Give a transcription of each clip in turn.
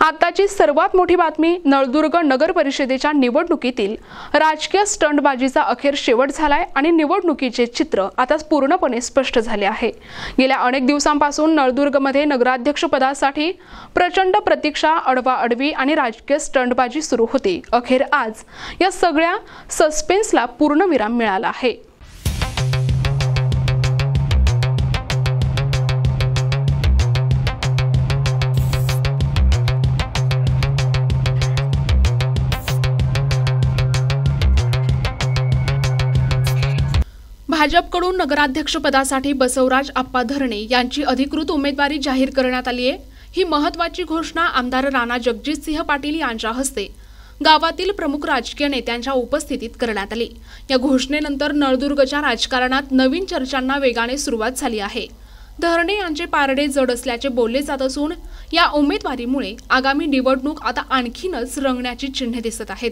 आताची सर्वात मोठी बातमी नळदुर्ग नगर परिषदेच्या निवडणुकीतील राजकीय स्टंटबाजीचा अखेर शेवट झालाय आणि निवडणुकीचे चित्र आता पूर्णपणे स्पष्ट झाले आहे। गेल्या अनेक दिवसांपासून नळदुर्गमध्ये नगराध्यक्ष पदासाठी प्रचंड प्रतीक्षा, अडवाअडवी आणि राजकीय स्टंटबाजी सुरू होती। अखेर आज या सगळ्या सस्पेन्सला पूर्णविराम मिळाला आहे। भाजपकडून नगराध्यक्षपदासाठी बसवराज आप्पा धरणे यांची अधिकृत उमेदवारी जाहीर करण्यात आली आहे। ही महत्त्वाची घोषणा आमदार राणा जगजितसिंह पाटील यांच्या हस्ते गावातील प्रमुख राजकीय नेत्यांच्या उपस्थितीत करण्यात आली। या घोषणेनंतर नळदुर्गच्या राजकारणात नवीन चर्चांना वेगाने सुरुवात झाली आहे। धरणे यांचे पारडे जड असल्याचे बोलले जात असून या उमेदवारीमुळे आगामी निवडणूक आता आणखीनच रंगण्याची चिन्हे दिसत आहेत।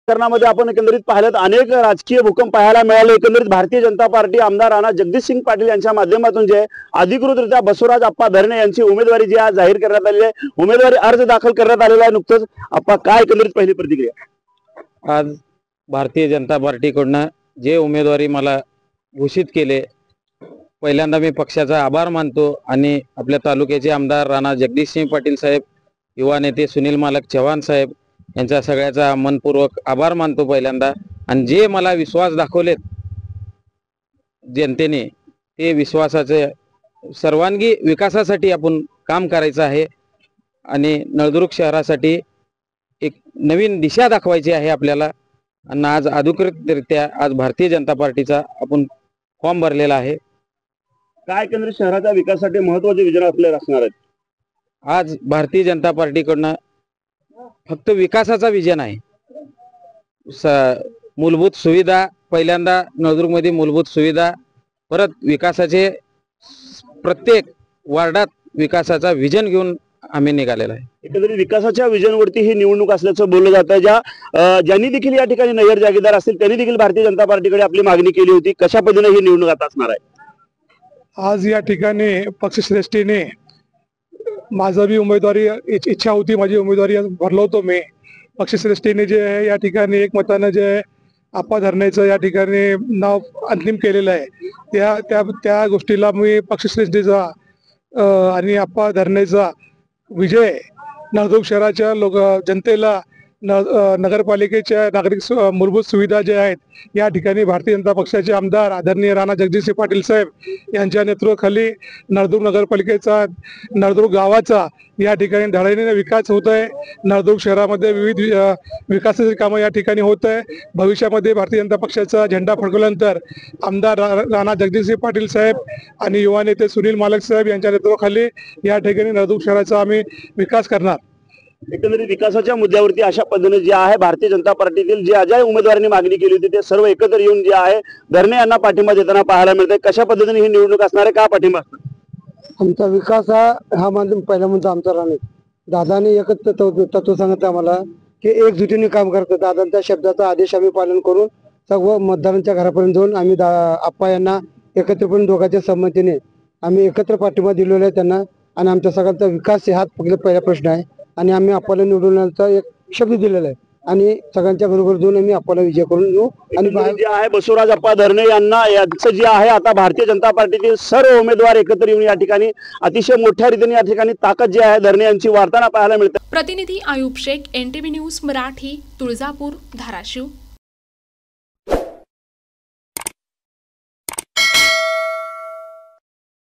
मध्ये आपण एकंदरीत पाहिलं अनेक राजकीय भूकंप पाहायला मिळाले। एकंदरीत भारतीय जनता पार्टी आमदार राणा जगजितसिंह पाटील यांच्या माध्यमातून जे अधिकृतरित्या बसवराज आप्पा धरणे यांची उमेदवारी जी आज जाहीर करण्यात आली आहे, उमेदवारी अर्ज दाखल करण्यात आलेला आहे नुकतंच। आप्पा, काय एकंदरीत पहिली प्रतिक्रिया? आज भारतीय जनता पार्टीकडून जे उमेदवारी मला घोषित केले, पहिल्यांदा मी पक्षाचा आभार मानतो आणि आपल्या तालुक्याचे आमदार राणा जगजितसिंह पाटील साहेब, युवा नेते सुनील मालक चव्हाण साहेब यांचा सगळ्याचा मनपूर्वक आभार मानतो पहिल्यांदा। आणि जे मला विश्वास दाखवलेत जनतेने, ते विश्वासाचे सर्वांगी विकासासाठी आपण काम करायचं आहे आणि नळदुर्ग शहरासाठी एक नवीन दिशा दाखवायची आहे आपल्याला। आणि आज अधिकृतरित्या आज भारतीय जनता पार्टीचा आपण फॉर्म भरलेला आहे। काय एकंदरीत शहराच्या विकासासाठी महत्त्वाचे विजन आपल्याला असणार आहेत? आज भारतीय जनता पार्टीकडून फक्त विकासाचा विजन आहे। मूलभूत सुविधा, पहिल्यांदा नळदुर्गमध्ये मूलभूत सुविधा, परत विकासाचे प्रत्येक वार्डात विकासाचा विजन घेऊन आम्ही निघालेला आहे। एकंदरीत विकासाच्या विजनवरती ही निवडणूक असल्याचं बोललं जातं। ज्यांनी देखील या ठिकाणी नगर जागीरदार असतील त्यांनी देखील भारतीय जनता पार्टीकडे आपली मागणी केली होती। कशा पद्धतीने ही निवडणूक आता असणार आहे? आज या ठिकाणी पक्षश्रेष्ठीने माझा भी उमेदवारी इच्छा होती, माझी उमेदवारी भरलो होतो मी। पक्षश्रेष्ठीने जे आहे या ठिकाणी एक मतानं जे आहे आप्पा धरणेचं या ठिकाणी नाव अंतिम केलेलं आहे। त्या गोष्टीला मी पक्षश्रेष्ठीचा आणि आप्पा धरणेचा विजय नळदुर्ग शहराच्या जनतेला, नगरपालिकेच्या नागरिक मूलभूत सुविधा जे आहेत या ठिकाणी भारतीय जनता पक्षाचे आमदार आदरणीय राणा जगजितसिंह पाटील साहेब यांच्या नेतृत्वाखाली नळदुर्ग नगरपालिकेचा, नळदुर्ग गावाचा या ठिकाणी धडाडीने विकास होत आहे। नळदुर्ग शहरामध्ये विविध विकासाची कामं या ठिकाणी होत आहे। भविष्यामध्ये भारतीय जनता पक्षाचा झेंडा फडकवल्यानंतर आमदार राणा जगजितसिंह पाटील साहेब आणि युवा नेते सुनील मालक साहेब यांच्या नेतृत्वाखाली या ठिकाणी नळदुर्ग शहराचा आम्ही विकास करणार। एकंदरीत विकासाच्या मुद्द्यावरती अशा पद्धतीने जे आहे भारतीय जनता पार्टीतील जे अजय उमेदवारांनी मागणी केली होती ते सर्व एकत्र येऊन जे आहे धरणे यांना पाठिंबा देताना पाहायला मिळते। कशा पद्धतीने ही निवडणूक असणार आहे, का पाठिंबा? आमचा विकास हा माध्यम पहिला मुद्दा आमचा राहणार। दादाने एकच तत्व सांगत आम्हाला की एकजुटीने काम करतात। दादांच्या शब्दाचा आदेश आम्ही पालन करून सर्व मतदारांच्या घरापर्यंत जाऊन आम्ही आप्पा यांना एकत्रपणे दोघांच्या संमतीने आम्ही एकत्र पाठिंबा दिलेला आहे त्यांना। आणि आमच्या सगळ्यांचा विकास हाच पहिला प्रश्न आहे आणि आम्ही आपल्याला निवडण्याचा एक शब्द दिलेला आहे आणि सगळ्यांच्या बरोबर जाऊन आम्ही आपल्याला विजय करून येऊ। आणि जे आहे बसवराज आप्पा धरणे यांचं जे आहे आता भारतीय जनता पार्टीतील सर्व उमेदवार एकत्र येऊन या ठिकाणी अतिशय मोठ्या रीतीने या ठिकाणी ताकद जी आहे धरणे यांची वाढताना पाहायला मिळते। प्रतिनिधी आयुब शेख, NTV न्यूज मराठी, तुळजापूर, धाराशिव।